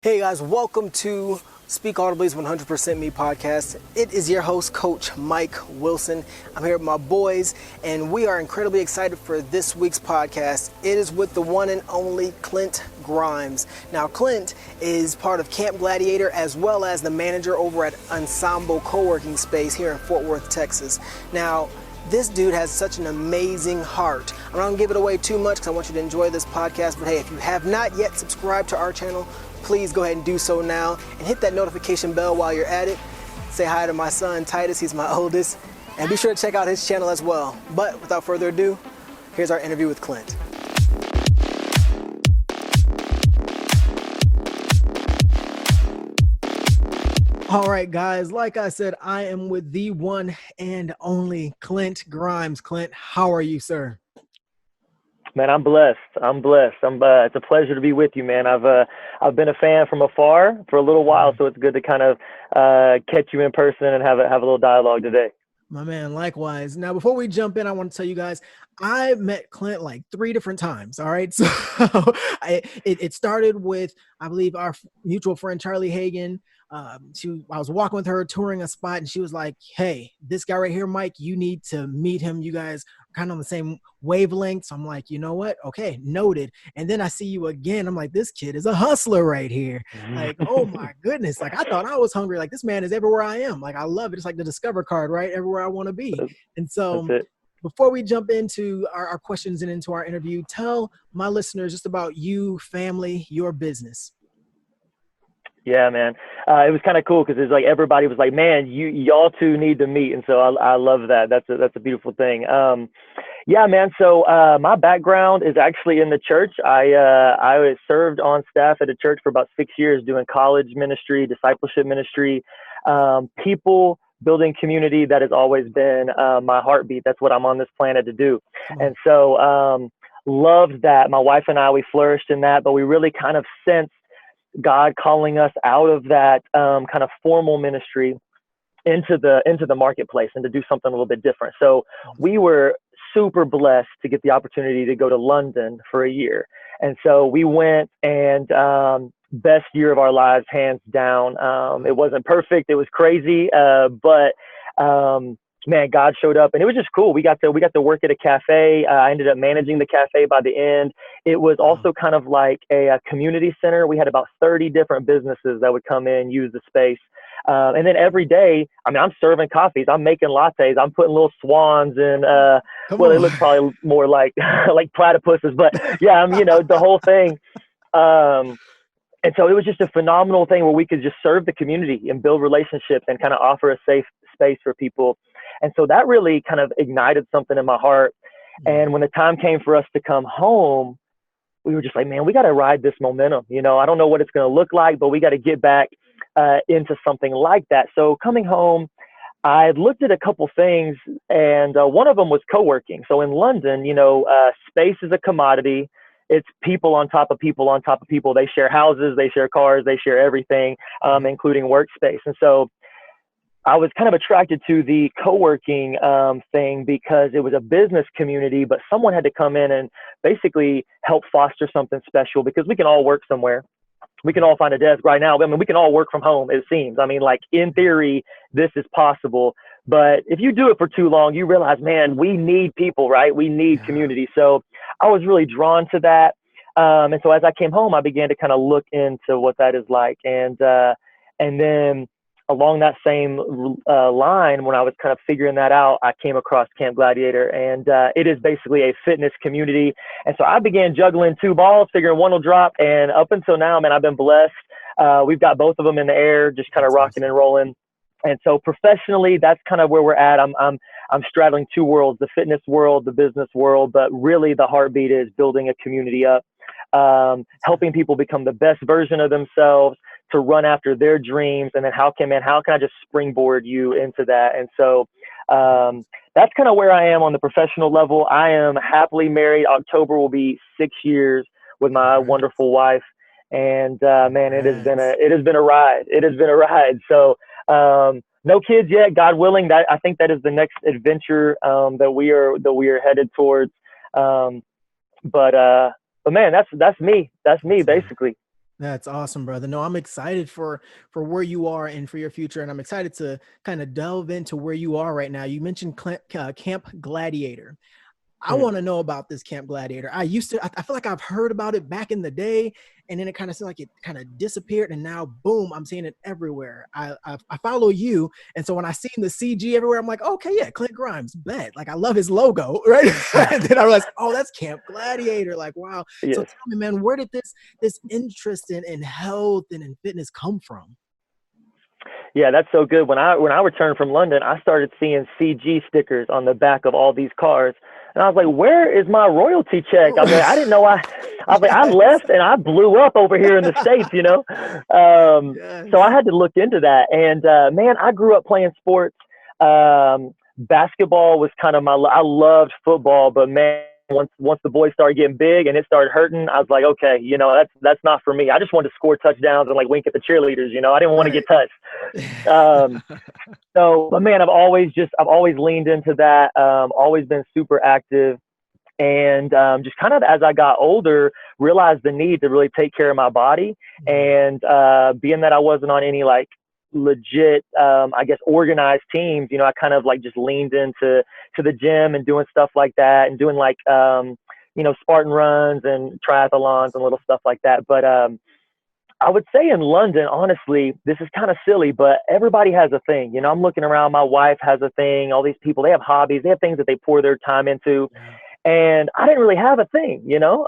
Hey guys, welcome to Speak Audibly's 100% Me podcast. It is your host, Coach Mike Wilson. I'm here with my boys, and we are incredibly excited for this week's podcast. It is with the one and only Clint Grimes. Now, Clint is part of Camp Gladiator as well as the manager over at Ensemble Co-working Space here in Fort Worth, Texas. Now, this dude has such an amazing heart. I'm not gonna give it away too much because I want you to enjoy this podcast, but hey, if you have not yet subscribed to our channel, please go ahead and do so now and hit that notification bell while you're at it. Say hi to my son, Titus, he's my oldest, and be sure to check out his channel as well. But without further ado, here's our interview with Clint. All right, guys, like I said, I am with the one and only Clint Grimes. Clint, how are you, sir? Man, I'm blessed. It's a pleasure to be with you, man. I've been a fan from afar for a little while, so it's good to kind of catch you in person and have a little dialogue today. My man, likewise. Now, before we jump in, I want to tell you guys, I met Clint like 3 different times. All right. So it started with, I believe, our mutual friend, Charlie Hagan. I was walking with her, touring a spot, and she was like, hey, this guy right here, Mike, you need to meet him. You guys are kind of on the same wavelength. So I'm like, you know what? Okay, noted. And then I see you again. I'm like, this kid is a hustler right here. Like, oh my goodness. Like, I thought I was hungry. Like, this man is everywhere I am. Like, I love it. It's like the Discover card, right? Everywhere I want to be. And so before we jump into our questions and into our interview, tell my listeners just about you, family, your business. Yeah, man. It was kind of cool because it's like everybody was like, man, y'all two need to meet. And so I love that. That's a beautiful thing. Yeah, man. So my background is actually in the church. I served on staff at a church for about 6 years doing college ministry, discipleship ministry, people building community. That has always been my heartbeat. That's what I'm on this planet to do. And so loved that. My wife and I, we flourished in that, but we really kind of sensed God calling us out of that kind of formal ministry into the marketplace and to do something a little bit different. So we were super blessed to get the opportunity to go to London for a year. And so we went, and best year of our lives, hands down. It wasn't perfect. It was crazy. But man, God showed up, and it was just cool. We got to work at a cafe. I ended up managing the cafe by the end. It was also kind of like a community center. We had about 30 different businesses that would come in, use the space. And then every day, I mean, I'm serving coffees, I'm making lattes, I'm putting little swans in, they look probably more like, like platypuses, but yeah, the whole thing. And so it was just a phenomenal thing where we could just serve the community and build relationships and kind of offer a safe space for people. And so that really kind of ignited something in my heart. And when the time came for us to come home, we were just like, man, we got to ride this momentum. I don't know what it's going to look like, but we got to get back into something like that. So coming home, I looked at a couple things, and one of them was co-working. So in London, space is a commodity. It's people on top of people on top of people. They share houses, they share cars, they share everything, including workspace. And so I was kind of attracted to the co-working thing because it was a business community, but someone had to come in and basically help foster something special, because we can all work somewhere. We can all find a desk right now. I mean, we can all work from home, it seems. I mean, like in theory, this is possible. But if you do it for too long, you realize, man, we need people, right? We need community. So I was really drawn to that. And so as I came home, I began to kind of look into what that is like. And then along that same line, when I was kind of figuring that out, I came across Camp Gladiator, and it is basically a fitness community. And so I began juggling 2 balls, figuring one will drop. And up until now, man, I've been blessed. We've got both of them in the air, just kind of rocking and rolling. And so professionally, that's kind of where we're at. I'm straddling 2 worlds, the fitness world, the business world, but really the heartbeat is building a community up, helping people become the best version of themselves, to run after their dreams. And then how can I just springboard you into that? And so that's kind of where I am on the professional level. I am happily married. October will be 6 years with my wonderful wife. And man, it has been a ride. It has been a ride. So no kids yet, God willing. That I think that is the next adventure that we are headed towards. But man, that's me. That's me basically. That's awesome, brother. No, I'm excited for where you are and for your future, and I'm excited to kind of delve into where you are right now. You mentioned Camp Gladiator. I Mm. want to know about this Camp Gladiator. I feel like I've heard about it back in the day, and then it kind of seemed like it kind of disappeared, and now boom, I'm seeing it everywhere. I follow you, and so when I seen the CG everywhere, I'm like, okay, yeah, Clint Grimes, bet. Like I love his logo, right? And then I realized, oh, that's Camp Gladiator. Like wow. So Yes. tell me, man, where did this interest in health and in fitness come from? Yeah, that's so good. When I returned from London, I started seeing CG stickers on the back of all these cars, and I was like, "Where is my royalty check?" I mean, I didn't know I was like, I Yes. left and I blew up over here in the States, you know. So I Yes. had to look into that, and man, I grew up playing sports. Basketball was kind of I loved football, but man, once the boys started getting big and it started hurting, I was like, okay, you know, that's not for me. I just wanted to score touchdowns and like wink at the cheerleaders, you know. I didn't want to get Right. touched. Um, but man, I've always leaned into that. Always been super active, and just kind of as I got older, realized the need to really take care of my body. And being that I wasn't on any like legit, I guess organized teams, you know, I kind of like just leaned into the gym and doing stuff like that, and doing like you know, Spartan runs and triathlons and little stuff like that. But I would say in London, honestly, this is kind of silly, but everybody has a thing. You know, I'm looking around, my wife has a thing, all these people, they have hobbies, they have things that they pour their time into. Yeah. And I didn't really have a thing, you know.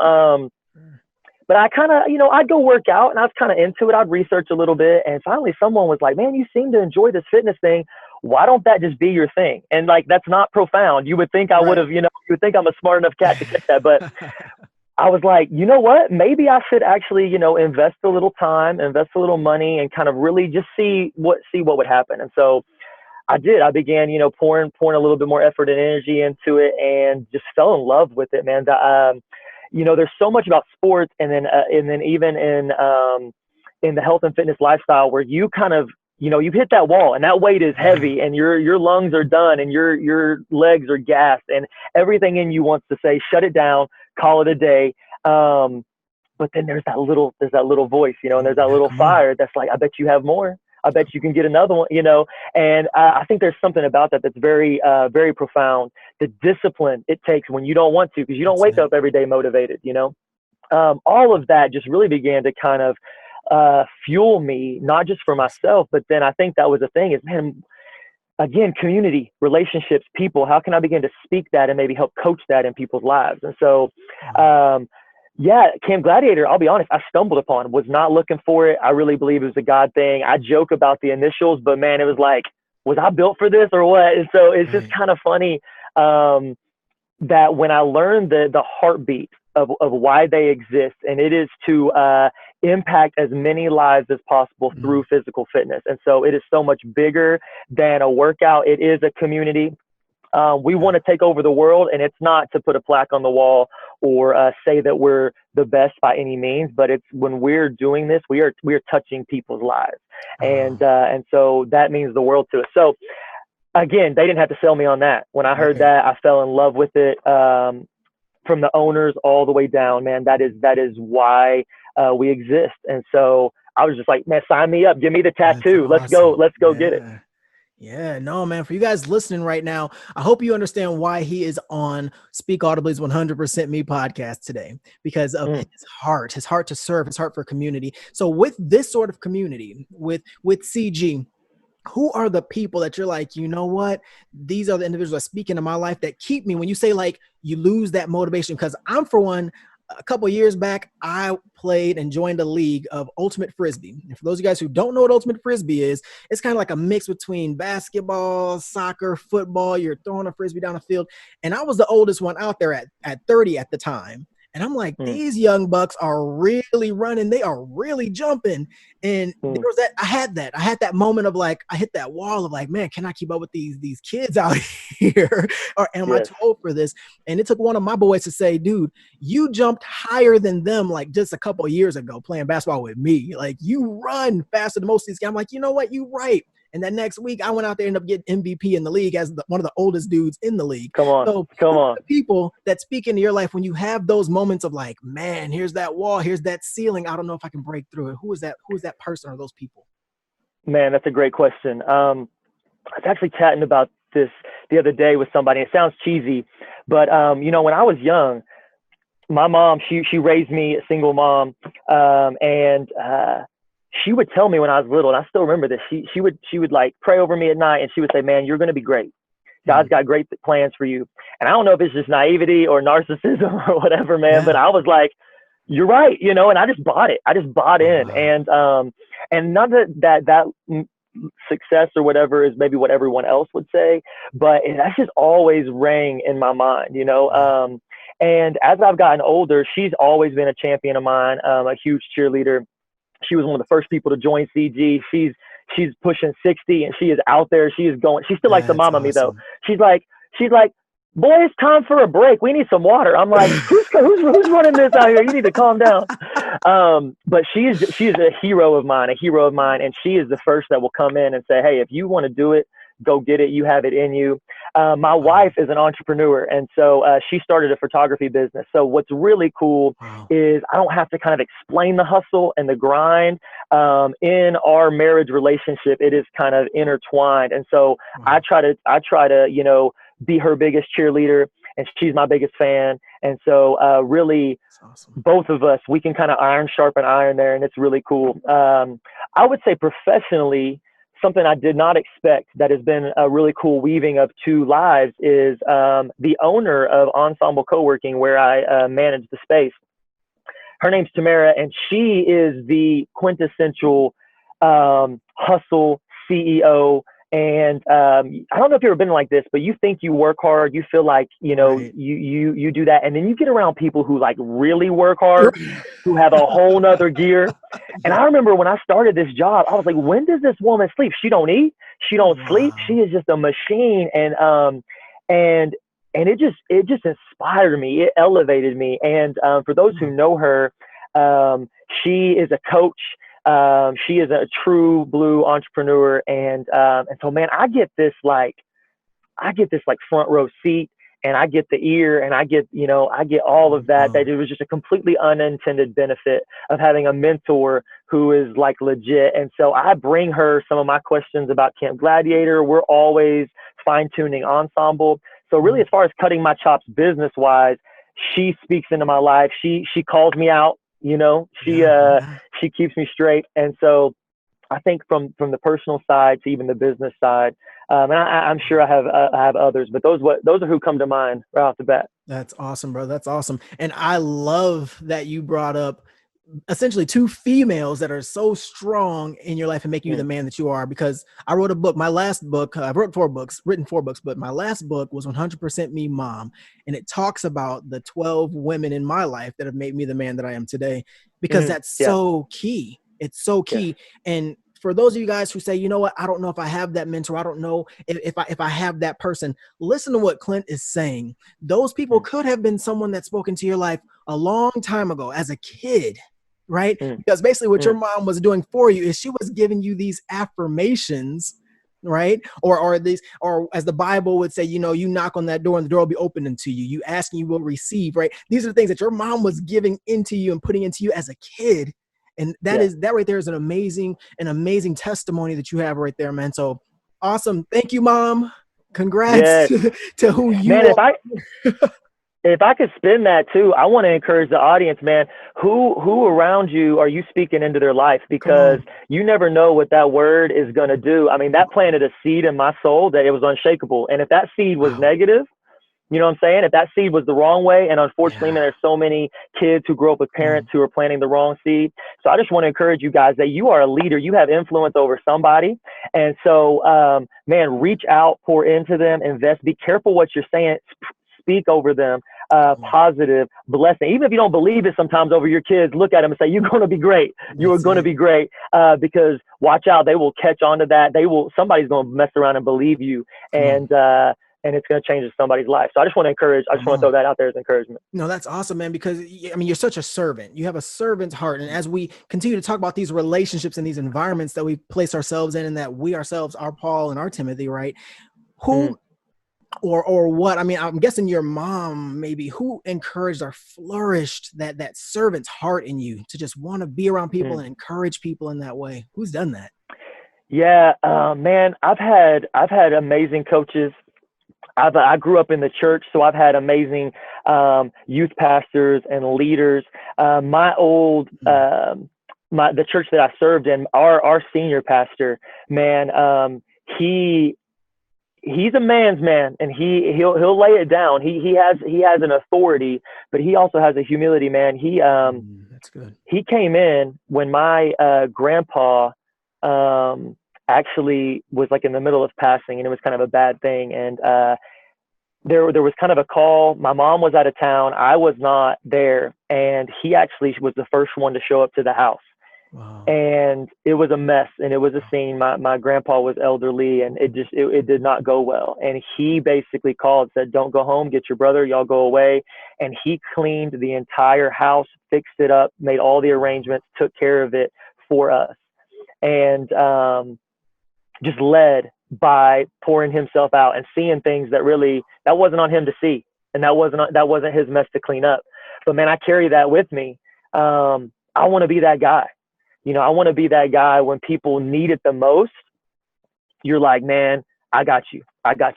Sure. But I kind of, you know, I'd go work out and I was kind of into it. I'd research a little bit. And finally, someone was like, man, you seem to enjoy this fitness thing. Why don't that just be your thing? And like, that's not profound. You would think I would Right. have, you know, you would think I'm a smart enough cat to catch that. But I was like, you know what? Maybe I should actually, you know, invest a little time, invest a little money, and kind of really just see what would happen. And so I did. I began, you know, pouring a little bit more effort and energy into it, and just fell in love with it, man. You know, there's so much about sports, and then even in the health and fitness lifestyle, where you kind of, you know, you hit that wall, and that weight is Yeah. heavy, and your lungs are done, and your legs are gassed, and everything in you wants to say, shut it down, call it a day. Um, but then there's that little voice, you know, and there's that Yeah. little Come on. fire that's like, I bet you have more. I bet you can get another one, you know. And I think there's something about that that's very profound. The discipline it takes when you don't want to, because you don't That's wake it. up every day motivated, you know. All of that just really began to kind of fuel me, not just for Yes. myself, but then I think that was the thing is, man, again, community, relationships, people. How can I begin to speak that and maybe help coach that in people's lives? And so, Wow. um, yeah, Camp Gladiator, I'll be honest, I stumbled upon, was not looking for it. I really believe it was a God thing. I joke about the initials, but man, it was like, was I built for this or what? And so it's just Right. kind of funny um, that when I learned the heartbeat of why they exist, and it is to impact as many lives as possible through Mm. physical fitness. And so it is so much bigger than a workout. It is a community. We Yeah. want to take over the world, and it's not to put a plaque on the wall or say that we're the best by any means, but it's when we're doing this, we are touching people's lives, Oh, and so that means the world to us. So again, they didn't have to sell me on that. When I heard right. that, I fell in love with it. From the owners all the way down, man, that is why we exist. And so I was just like, man, sign me up, give me the That's tattoo, awesome. let's go get it. Yeah. Yeah, no, man. For you guys listening right now, I hope you understand why he is on Speak Audibly's 100% Me podcast today, because of Mm, his heart to serve, his heart for community. So, with this sort of community, with CG, who are the people that you're like, you know what? These are the individuals that speak into my life that keep me. When you say like you lose that motivation, because I'm for one, a couple of years back, I played and joined a league of ultimate frisbee. And for those of you guys who don't know what ultimate frisbee is, it's kind of like a mix between basketball, soccer, football. You're throwing a frisbee down the field. And I was the oldest one out there at 30 at the time. And I'm like, mm, these young bucks are really running. They are really jumping. And there mm. was that I had that moment of like, I hit that wall of like, man, can I keep up with these kids out here? Or am I Yes. too old for this? And it took one of my boys to say, dude, you jumped higher than them like just a couple of years ago playing basketball with me. Like you run faster than most of these guys. I'm like, you know what? You right. And that next week, I went out there and ended up getting MVP in the league as one of the oldest dudes in the league. Come on. So Come who are on. the people that speak into your life when you have those moments of like, man, here's that wall, here's that ceiling. I don't know if I can break through it. Who is that person or those people? Man, that's a great question. I was actually chatting about this the other day with somebody. It sounds cheesy, but you know, when I was young, my mom, she raised me a single mom, and she would tell me when I was little, and I still remember this. She would like pray over me at night, and she would say, "Man, you're going to be great. God's got great plans for you." And I don't know if it's just naivety or narcissism or whatever, man, but I was like, "You're right," you know. And I just bought it. I just bought in, and none of that success or whatever is maybe what everyone else would say, but that's just always rang in my mind, you know. And as I've gotten older, she's always been a champion of mine, a huge cheerleader. She was one of the first people to join CG. She's pushing 60 and she is out there. She is going. She still likes the mom of me though. She's like, boy, it's time for a break. We need some water. I'm like, who's running this out here? You need to calm down. But she is a hero of mine, and she is the first that will come in and say, hey, if you want to do it, go get it. You have it in you. My wife is an entrepreneur, and so she started a photography business. So what's really cool is I don't have to kind of explain the hustle and the grind. In our marriage relationship, it is kind of intertwined, and so I try to you know, be her biggest cheerleader, and she's my biggest fan. And so really both of us, we can kind of iron sharpen iron there, and it's really cool. I would say professionally, something I did not expect that has been a really cool weaving of two lives is the owner of Ensemble Co-working, where I manage the space. Her name's Tamara, and she is the quintessential hustle CEO. And I don't know if you've ever been like this, but you think you work hard, you feel like, you know, you do that. And then you get around people who like really work hard, who have a whole nother gear. And I remember when I started this job, I was like, when does this woman sleep? She don't eat, she don't sleep. She is just a machine. And it just inspired me. It elevated me. And for those who know her, she is a coach. She is a true blue entrepreneur. And so, man, I get this like front row seat, and I get the ear, and I get all of that, that it was just a completely unintended benefit of having a mentor who is like legit. And so I bring her some of my questions about Camp Gladiator. We're always fine tuning Ensemble. So really, as far as cutting my chops business wise, she speaks into my life. She calls me out. You know, she keeps me straight. And so I think from the personal side to even the business side, and I'm sure I have others, but those are who come to mind right off the bat. That's awesome, bro. That's awesome. And I love that you brought up essentially two females that are so strong in your life and making you the man that you are, because I wrote a book. My last book, I've written four books, but my last book was 100% Me Mom. And it talks about the 12 women in my life that have made me the man that I am today, because that's so key. It's so key. And for those of you guys who say, you know what, I don't know if I have that mentor, I don't know if I have that person, listen to what Clint is saying. Those people could have been someone that spoke into your life a long time ago as a kid, right? Because basically what your mom was doing for you is she was giving you these affirmations, right? Or as the Bible would say, you know, you knock on that door and the door will be opened unto you. You ask and you will receive, right? These are the things that your mom was giving into you and putting into you as a kid. And that right there is an amazing testimony that you have right there, man. So awesome. Thank you, Mom. Congrats to who you are. If I could spin that too, I want to encourage the audience, man. Who around you are you speaking into their life? Because you never know what that word is going to do. I mean, that planted a seed in my soul that it was unshakable. And if that seed was negative, you know what I'm saying? If that seed was the wrong way, and unfortunately, man, there's so many kids who grow up with parents who are planting the wrong seed. So I just want to encourage you guys that you are a leader. You have influence over somebody. And so, man, reach out, pour into them, invest. Be careful what you're saying. Speak over them, positive, blessing. Even if you don't believe it sometimes over your kids, look at them and say, you're going to be great. You are going to be great, because watch out. They will catch on to that. Somebody's going to mess around and believe you. And and it's going to change somebody's life. So I just want to throw that out there as encouragement. No, that's awesome, man, because I mean, you're such a servant. You have a servant's heart. And as we continue to talk about these relationships and these environments that we place ourselves in, and that we ourselves are Paul and our Timothy, right? Who or what? I mean, I'm guessing your mom, maybe, who encouraged or flourished that servant's heart in you to just want to be around people and encourage people in that way. Who's done that? Yeah, man, I've had amazing coaches. I grew up in the church, so I've had amazing youth pastors and leaders. The church that I served in, our senior pastor, man, he's a man's man, and he'll lay it down. He has an authority, but he also has a humility, man. That's good. He came in when my grandpa actually was like in the middle of passing, and it was kind of a bad thing. And there was kind of a call. My mom was out of town. I was not there. And he actually was the first one to show up to the house. Wow. And it was a mess, and it was a scene. My grandpa was elderly, and it did not go well. And he basically called, said, "Don't go home, get your brother, y'all go away." And he cleaned the entire house, fixed it up, made all the arrangements, took care of it for us. And just led by pouring himself out and seeing things that wasn't on him to see, and that wasn't his mess to clean up. But man, I carry that with me. I want to be that guy. I want to be that guy when people need it the most. You're like, "Man, I got you.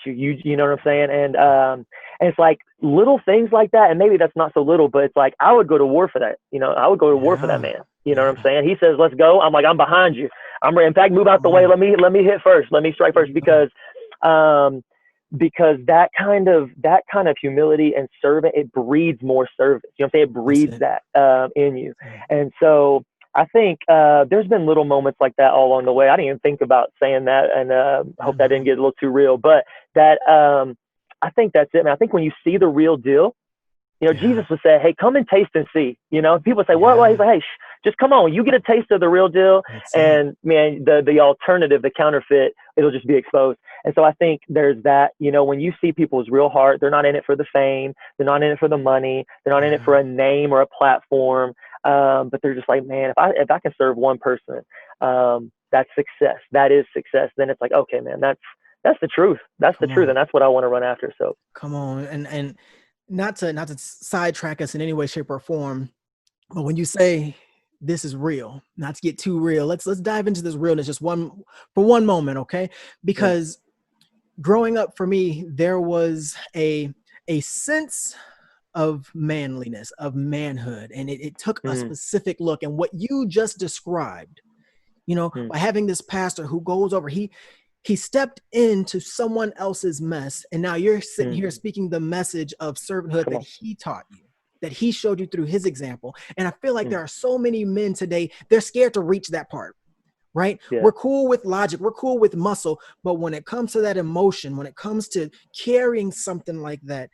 You know what I'm saying?" And it's like little things like that. And maybe that's not so little, but it's like, I would go to war for that. I would go to war for that man. You know what I'm saying? He says, "Let's go." I'm like, "I'm behind you. I'm ready. In fact, move out the way. Let me hit first. Let me strike first," because that kind of humility and servant, it breeds more service. You know what I'm saying? It breeds that in you. And so I think there's been little moments like that all along the way. I didn't even think about saying that, and I hope that didn't get a little too real. But that I think that's it, man. I think when you see the real deal, Jesus would say, "Hey, come and taste and see." People say, "What?" Well, he's like, "Hey, just come on. You get a taste of the real deal." And man, the alternative, the counterfeit, it'll just be exposed. And so I think there's that, when you see people's real heart, they're not in it for the fame. They're not in it for the money. They're not in it for a name or a platform. But they're just like, "Man, if I can serve one person, that's success. That is success." Then it's like, okay, man, that's the truth. That's the truth. And that's what I want to run after. So come on. And not to sidetrack us in any way, shape, or form, but when you say this is real, not to get too real, let's dive into this realness just for one moment, okay? Because growing up for me, there was a sense of manliness, of manhood, and it took a specific look. And what you just described, by having this pastor who goes over, he stepped into someone else's mess, and now you're sitting here speaking the message of servanthood that he taught you, that he showed you through his example. And I feel like there are so many men today, they're scared to reach that part, right? Yeah. We're cool with logic, we're cool with muscle, but when it comes to that emotion, when it comes to carrying something like that,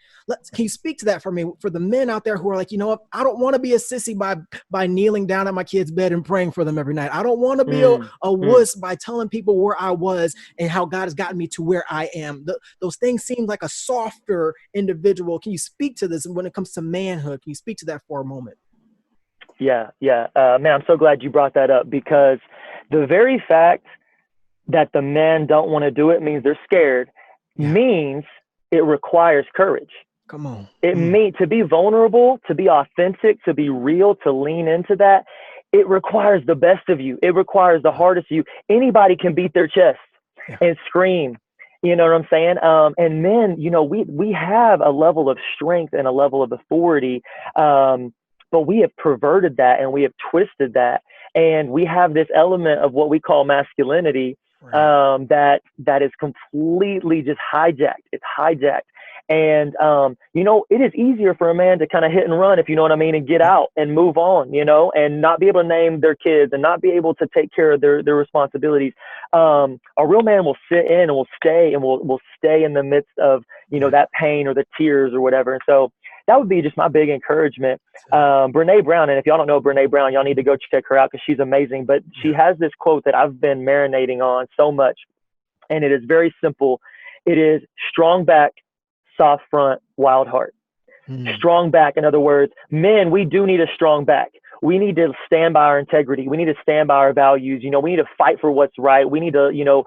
can you speak to that for me, for the men out there who are like, "You know what, I don't want to be a sissy by kneeling down at my kid's bed and praying for them every night. I don't want to be a wuss by telling people where I was and how God has gotten me to where I am." Those things seem like a softer individual. Can you speak to this? And when it comes to manhood, can you speak to that for a moment? Yeah. Man, I'm so glad you brought that up, because the very fact that the men don't want to do it means they're scared, means it requires courage. Come on. It means to be vulnerable, to be authentic, to be real, to lean into that. It requires the best of you. It requires the hardest of you. Anybody can beat their chest and scream. You know what I'm saying? And men, we have a level of strength and a level of authority, but we have perverted that, and we have twisted that. And we have this element of what we call masculinity, that is completely just hijacked. It's hijacked. And, it is easier for a man to kind of hit and run, if you know what I mean, and get out and move on, and not be able to name their kids and not be able to take care of their responsibilities. A real man will sit in and will stay in the midst of, that pain or the tears or whatever. And so that would be just my big encouragement. Brene Brown, and if y'all don't know Brene Brown, y'all need to go check her out, because she's amazing. But she has this quote that I've been marinating on so much, and it is very simple. It is: strong back, soft front, wild heart. Mm. Strong back. In other words, men, we do need a strong back. We need to stand by our integrity. We need to stand by our values. You know, we need to fight for what's right. We need to,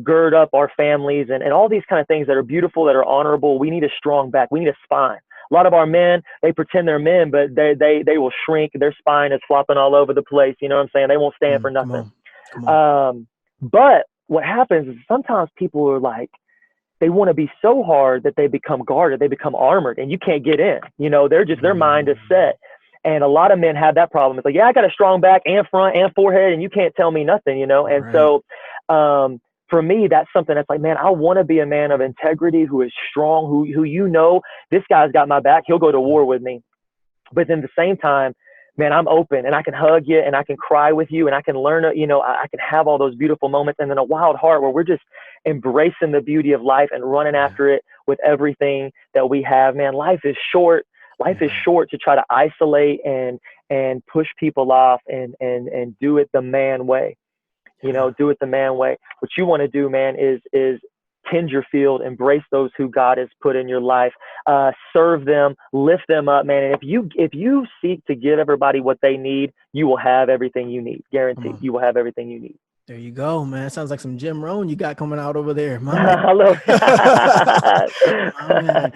gird up our families and all these kind of things that are beautiful, that are honorable. We need a strong back. We need a spine. A lot of our men, they pretend they're men, but they will shrink. Their spine is flopping all over the place. You know what I'm saying? They won't stand for nothing. Come on. But what happens is sometimes people are like, they want to be so hard that they become guarded, they become armored, and you can't get in. You know, their mind is set. And a lot of men have that problem. It's like, yeah, I got a strong back and front and forehead, and you can't tell me nothing, you know? And so for me, that's something that's like, man, I want to be a man of integrity who is strong, who this guy's got my back. He'll go to war with me. But then at the same time, man, I'm open and I can hug you and I can cry with you and I can learn, I can have all those beautiful moments, and then a wild heart where we're just embracing the beauty of life and running after it with everything that we have. Man, life is short. Life is short to try to isolate and push people off and do it the man way. Do it the man way. What you want to do, man, is tend your field, embrace those who God has put in your life, serve them, lift them up, man. And if you seek to give everybody what they need, you will have everything you need. Guaranteed, you will have everything you need. There you go, man. Sounds like some Jim Rohn you got coming out over there, my man. Hello. Man.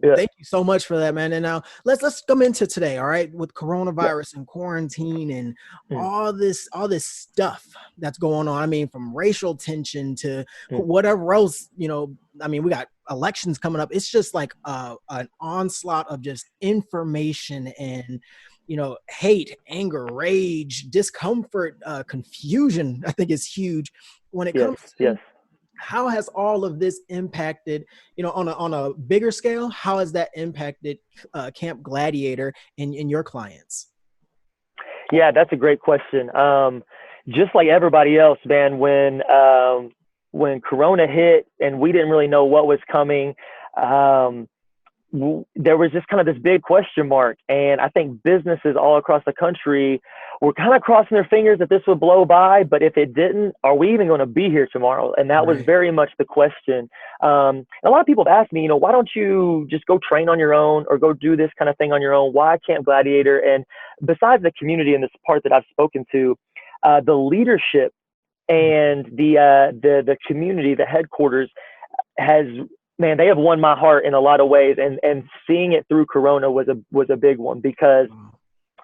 Well, thank you so much for that, man. And now let's come into today, all right, with coronavirus and quarantine and all this stuff that's going on. I mean, from racial tension to whatever else, we got elections coming up. It's just like an onslaught of just information and hate, anger, rage, discomfort, confusion, I think is huge when it comes to how has all of this impacted, on a bigger scale, how has that impacted Camp Gladiator and your clients? Yeah, that's a great question. Just like everybody else, man, when Corona hit and we didn't really know what was coming, there was just kind of this big question mark. And I think businesses all across the country were kind of crossing their fingers that this would blow by. But if it didn't, are we even going to be here tomorrow? And that was very much the question. A lot of people have asked me, why don't you just go train on your own or go do this kind of thing on your own? Why Camp Gladiator? And besides the community and this part that I've spoken to, the leadership and the community, the headquarters man, they have won my heart in a lot of ways, and seeing it through Corona was a big one, because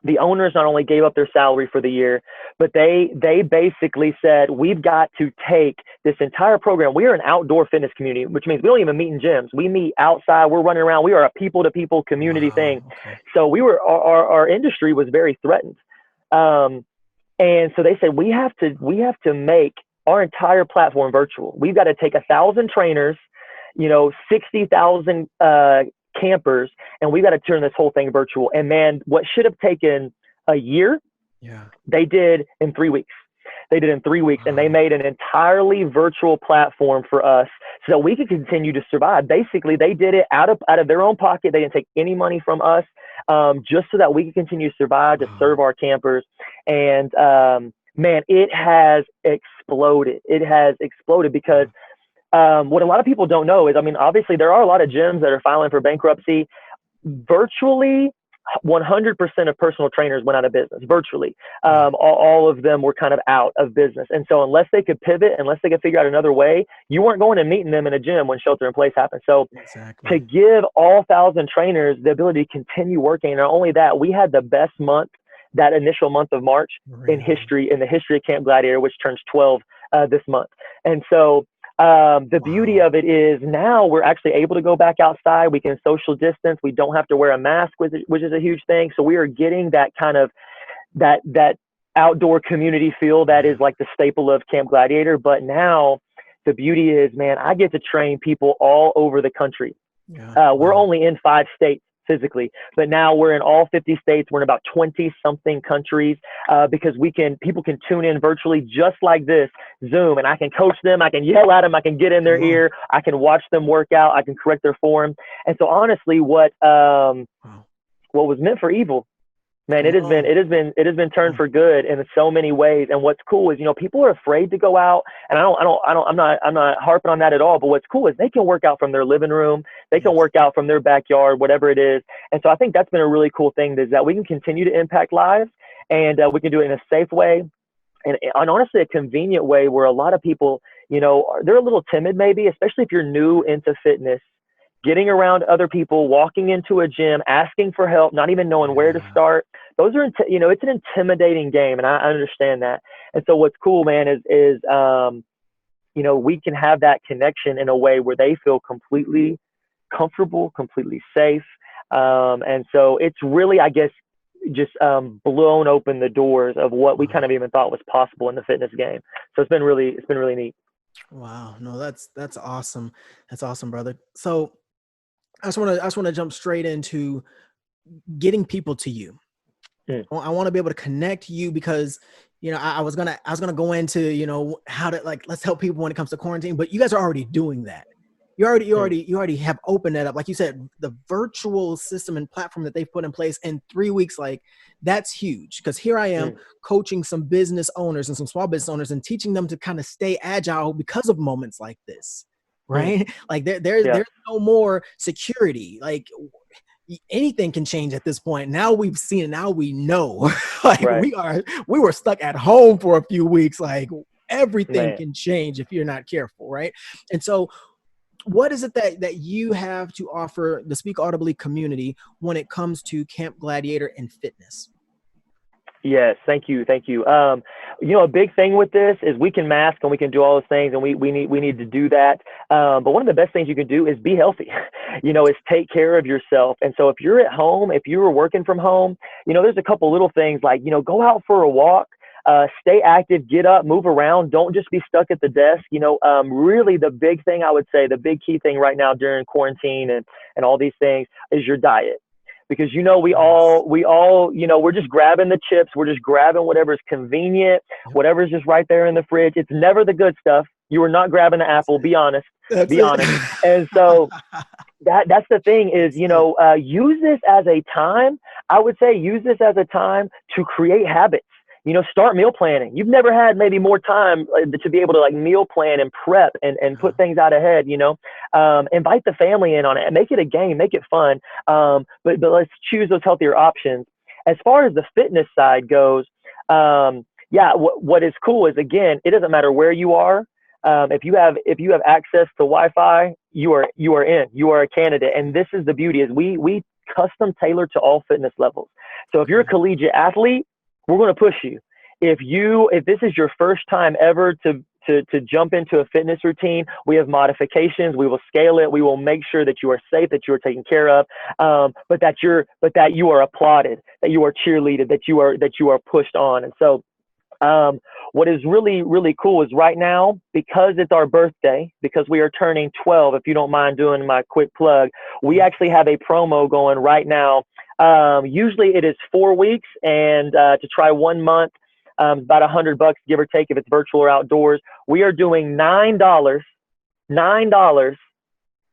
the owners not only gave up their salary for the year, but they basically said, we've got to take this entire program. We are an outdoor fitness community, which means we don't even meet in gyms. We meet outside. We're running around. We are a people-to-people community thing. Okay. So our industry was very threatened. And so they said, we have to make our entire platform virtual. We've got to take 1,000 trainers, 60,000 campers, and we got to turn this whole thing virtual. And man, what should have taken a year, they did in 3 weeks. And they made an entirely virtual platform for us so that we could continue to survive. Basically, they did it out of their own pocket. They didn't take any money from us, just so that we could continue to survive, to serve our campers. And man, it has exploded. Because what a lot of people don't know is, obviously there are a lot of gyms that are filing for bankruptcy. Virtually 100% of personal trainers went out of business, virtually. All of them were kind of out of business. And so unless they could pivot, unless they could figure out another way, you weren't going and meeting them in a gym when shelter in place happened. So to give all 1,000 trainers the ability to continue working, and not only that, we had the best month, that initial month of March in the history of Camp Gladiator, which turns 12 this month. And so the beauty of it is now we're actually able to go back outside. We can social distance. We don't have to wear a mask, which is a huge thing. So we are getting that kind of that outdoor community feel that is like the staple of Camp Gladiator. But now the beauty is, man, I get to train people all over the country. We're only in 5 states physically, but now we're in all 50 states. We're in about 20 something countries, because people can tune in virtually just like this, Zoom, and I can coach them. I can yell at them. I can get in their ear. I can watch them work out. I can correct their form. And so honestly, what was meant for evil, Man, Come on. it has been turned for good in so many ways. And what's cool is, people are afraid to go out, and I'm not harping on that at all. But what's cool is they can work out from their living room, they can Yes. work out from their backyard, whatever it is. And so I think that's been a really cool thing, is that we can continue to impact lives, and we can do it in a safe way, and honestly a convenient way, where a lot of people, they're a little timid, maybe, especially if you're new into fitness. Getting around other people, walking into a gym, asking for help, not even knowing where to Yeah. start. Those are, it's an intimidating game, and I understand that. And so what's cool, man, is we can have that connection in a way where they feel completely comfortable, completely safe. And so it's really, I guess, just blown open the doors of what we kind of even thought was possible in the fitness game. So it's been really neat. Wow. No, that's awesome. That's awesome, brother. So I just want to jump straight into getting people to you. Mm. I want to be able to connect you because, I was gonna go into, how to, like, let's help people when it comes to quarantine, but you guys are already doing that. You already have opened that up. Like you said, the virtual system and platform that they've put in place in 3 weeks, like, that's huge. Because here I am coaching some business owners and some small business owners and teaching them to kind of stay agile because of moments like this. Right? Like there's no more security. Like, anything can change at this point. Now we've seen it. Now we know. Like, Right. we were stuck at home for a few weeks. Like, everything Man. can change if you're not careful, right? And so, what is it that you have to offer the Speak Audibly community when it comes to Camp Gladiator and fitness? Yes, thank you. A big thing with this is we can mask and we can do all those things, and we need to do that. But one of the best things you can do is be healthy. Is take care of yourself. And so if you're at home, if you were working from home, there's a couple little things like, go out for a walk. Stay active, get up, move around. Don't just be stuck at the desk. Really the big thing, I would say, the big key thing right now during quarantine and all these things is your diet. Because, we all, we're just grabbing the chips. We're just grabbing whatever's convenient, whatever's just right there in the fridge. It's never the good stuff. You are not grabbing the apple. Be honest. Be honest. And so that's the thing is, use this as a time. I would say use this as a time to create habits. Start meal planning. You've never had maybe more time to be able to, like, meal plan and prep and put things out ahead, invite the family in on it and make it a game, make it fun. But let's choose those healthier options. As far as the fitness side goes, what is cool is, again, it doesn't matter where you are. If you have access to Wi-Fi, you are in, you are a candidate. And this is the beauty is we custom tailor to all fitness levels. So if you're a collegiate athlete, we're going to push you. If this is your first time ever to jump into a fitness routine, we have modifications. We will scale it. We will make sure that you are safe, that you are taken care of, but that you are applauded, that you are cheerleaded, that you are pushed on. And so, what is really, really cool is right now, because it's our birthday, because we are turning 12, if you don't mind doing my quick plug, we actually have a promo going right now. Usually it is 4 weeks, and to try 1 month, about $100, give or take, if it's virtual or outdoors. We are doing $9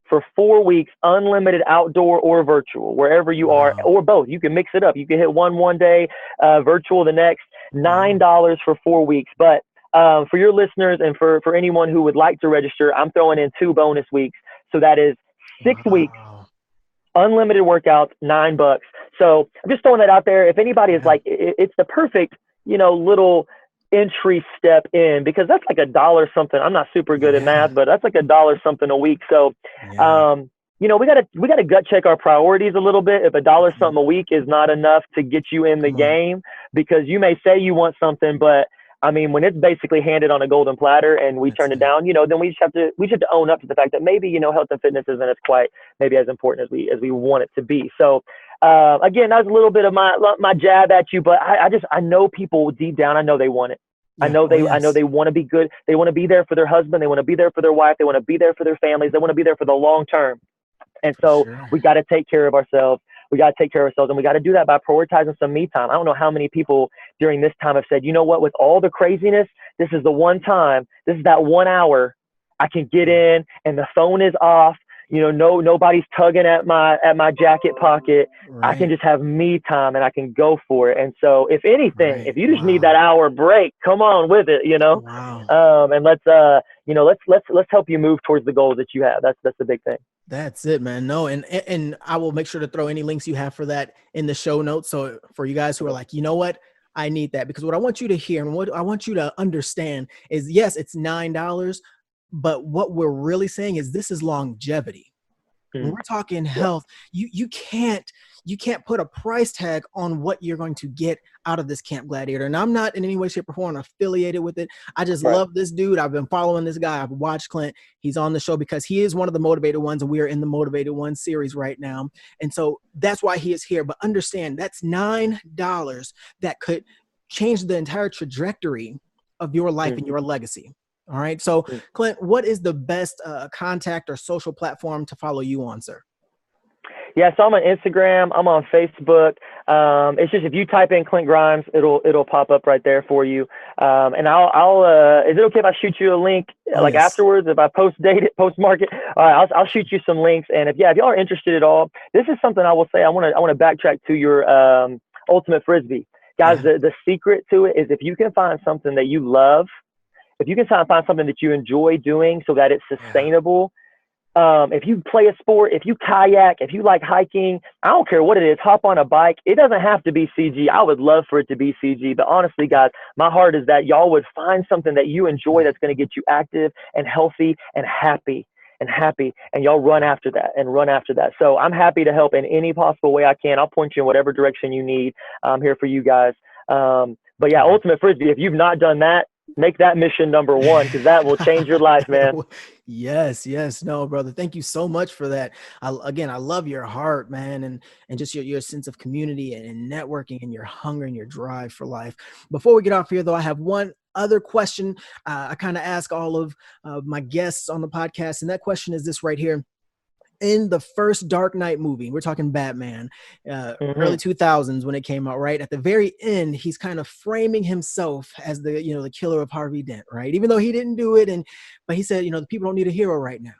for 4 weeks, unlimited outdoor or virtual, wherever you are, or both. You can mix it up. You can hit one day, virtual the next. $9 for 4 weeks. But for your listeners and for anyone who would like to register, I'm throwing in 2 bonus weeks. So that is 6 weeks, unlimited workouts, $9. So I'm just throwing that out there. If anybody is like, it's the perfect, little entry step in, because that's like $1 something. I'm not super good at math, but that's like $1 something a week. So, we gotta gut check our priorities a little bit. If $1 something a week is not enough to get you in the game, because you may say you want something, but I mean, when it's basically handed on a golden platter and we turn it down, then we just have to own up to the fact that maybe, health and fitness isn't as quite maybe as important as we want it to be. So, again, that was a little bit of my jab at you, but I know people deep down, I know they want it. I know they want to be good. They want to be there for their husband. They want to be there for their wife. They want to be there for their families. They want to be there for the long term. And so we got to take care of ourselves. We got to take care of ourselves, and we got to do that by prioritizing some me time. I don't know how many people during this time have said, you know what, with all the craziness, this is the one time, this is that 1 hour I can get in and the phone is off. nobody's tugging at my jacket pocket. I can Right. just have me time and I can go for it. And so if anything, if Right. you just need that Wow. hour break, come on with it, Wow. and let's help you move towards the goals that you have. That's the big thing. That's it, man. No, and I will make sure to throw any links you have for that in the show notes. So for you guys who are like, you know what, I need that, because what I want you to hear and what I want you to understand is, yes, it's $9, but what we're really saying is this is longevity. When Mm. we're talking Yeah. health, you can't put a price tag on what you're going to get out of this Camp Gladiator. And I'm not in any way, shape, or form affiliated with it. I just Right. love this dude. I've been following this guy. I've watched Clint. He's on the show because he is one of the motivated ones, and we are in the motivated one series right now. And so that's why he is here. But understand, that's $9 that could change the entire trajectory of your life and Mm. your legacy. All right. So, Mm. Clint, what is the best contact or social platform to follow you on, sir? Yeah, so I'm on Instagram. I'm on Facebook. It's just if you type in Clint Grimes, it'll pop up right there for you. And I'll is it okay if I shoot you a link Oh, like yes. afterwards, if I postmark it? All right, I'll shoot you some links. And if y'all are interested at all, this is something I will say. I want to backtrack to your ultimate frisbee, guys. Yeah. The secret to it is if you can find something that you love, if you can find something that you enjoy doing, so that it's Yeah. sustainable. If you play a sport, if you kayak, if you like hiking, I don't care what it is, hop on a bike. It doesn't have to be CG. I would love for it to be CG. But honestly, guys, my heart is that y'all would find something that you enjoy that's going to get you active and healthy and happy. And y'all run after that and run after that. So I'm happy to help in any possible way I can. I'll point you in whatever direction you need. I'm here for you guys. But yeah, ultimate frisbee, if you've not done that, make that mission number one, because that will change your life, man. Yes, yes. No, brother. Thank you so much for that. Again, I love your heart, man, and just your sense of community and networking and your hunger and your drive for life. Before we get off here, though, I have one other question. I kind of ask all of my guests on the podcast, and that question is this right here. In the first Dark Knight movie, we're talking Batman, early Hmm. 2000s when it came out, right? At the very end, he's kind of framing himself as the killer of Harvey Dent, right? Even though he didn't do it, but he said, the people don't need a hero right now.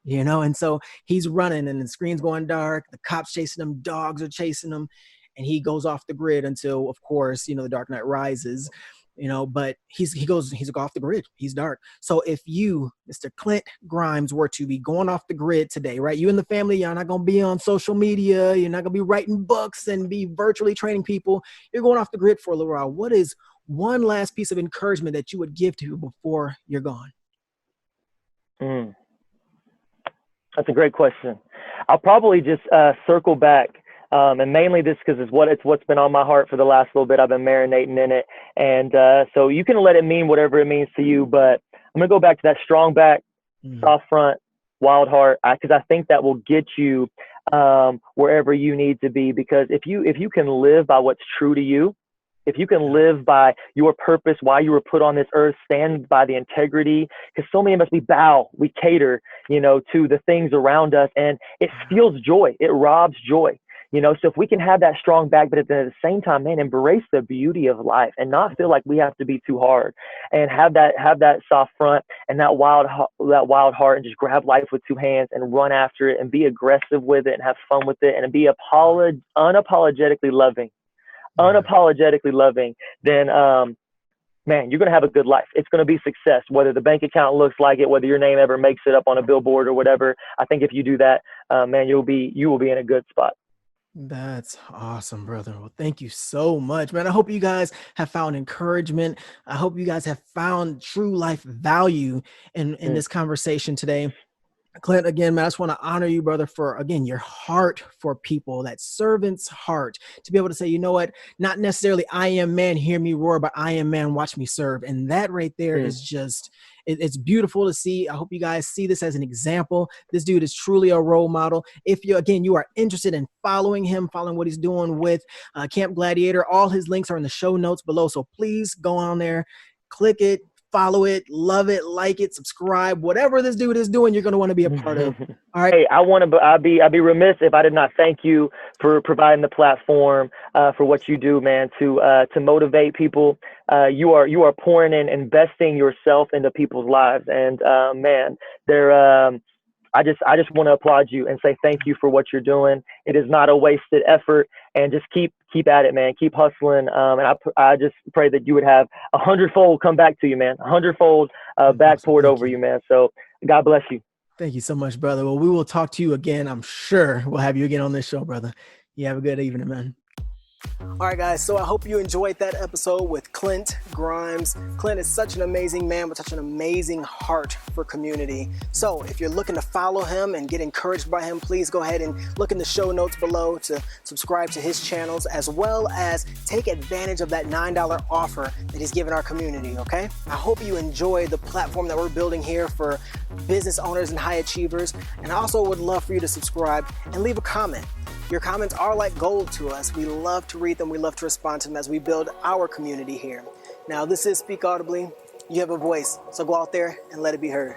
And so he's running and the screen's going dark, the cops chasing him, dogs are chasing him, and he goes off the grid until, of course, the Dark Knight rises. But he's off the grid. He's dark. So if you, Mr. Clint Grimes, were to be going off the grid today, right? You and the family, you're not going to be on social media. You're not going to be writing books and be virtually training people. You're going off the grid for a little while. What is one last piece of encouragement that you would give to before you're gone? Mm. That's a great question. I'll probably just circle back, and mainly this because it's what's been on my heart for the last little bit. I've been marinating in it, and so you can let it mean whatever it means to you. But I'm gonna go back to that strong back, soft front, wild heart, because I think that will get you wherever you need to be. Because if you can live by what's true to you, if you can live by your purpose, why you were put on this earth, stand by the integrity, because so many of us, we cater, to the things around us, and it steals joy. It robs joy. So if we can have that strong back, but at the same time, man, embrace the beauty of life and not feel like we have to be too hard, and have that soft front and that wild heart, and just grab life with two hands and run after it and be aggressive with it and have fun with it and be unapologetically loving. Then man, you're going to have a good life. It's going to be success, whether the bank account looks like it, whether your name ever makes it up on a billboard or whatever. I think if you do that, man, you will be in a good spot. That's awesome, brother. Well, thank you so much, man. I hope you guys have found encouragement. I hope you guys have found true life value in Mm. this conversation today. Clint, again, man, I just want to honor you, brother, for, again, your heart for people, that servant's heart, to be able to say, you know what, not necessarily I am man, hear me roar, but I am man, watch me serve. And that right there Mm. is just, it's beautiful to see. I hope you guys see this as an example. This dude is truly a role model. If you are interested in following him, following what he's doing with Camp Gladiator, all his links are in the show notes below. So please go on there, click it, follow it, love it, like it, subscribe, whatever this dude is doing, you're going to want to be a part of. All right. Hey, I'd be remiss if I did not thank you for providing the platform for what you do, man, to motivate people. You are pouring in, investing yourself into people's lives, and man, they're I just want to applaud you and say thank you for what you're doing. It is not a wasted effort, and just keep at it, man. Keep hustling. And I just pray that you would have 100-fold come back to you, man. 100-fold back poured over you, man. So God bless you. Thank you so much, brother. Well, we will talk to you again. I'm sure we'll have you again on this show, brother. You have a good evening, man. All right, guys, so I hope you enjoyed that episode with Clint Grimes. Clint is such an amazing man with such an amazing heart for community. So if you're looking to follow him and get encouraged by him, please go ahead and look in the show notes below to subscribe to his channels, as well as take advantage of that $9 offer that he's given our community, okay? I hope you enjoy the platform that we're building here for business owners and high achievers. And I also would love for you to subscribe and leave a comment. Your comments are like gold to us. We love to read them. We love to respond to them as we build our community here. Now, this is Speak Audibly. You have a voice, so go out there and let it be heard.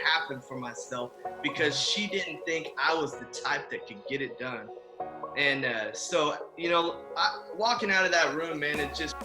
Happened for myself because she didn't think I was the type that could get it done. And so, walking out of that room, man, it just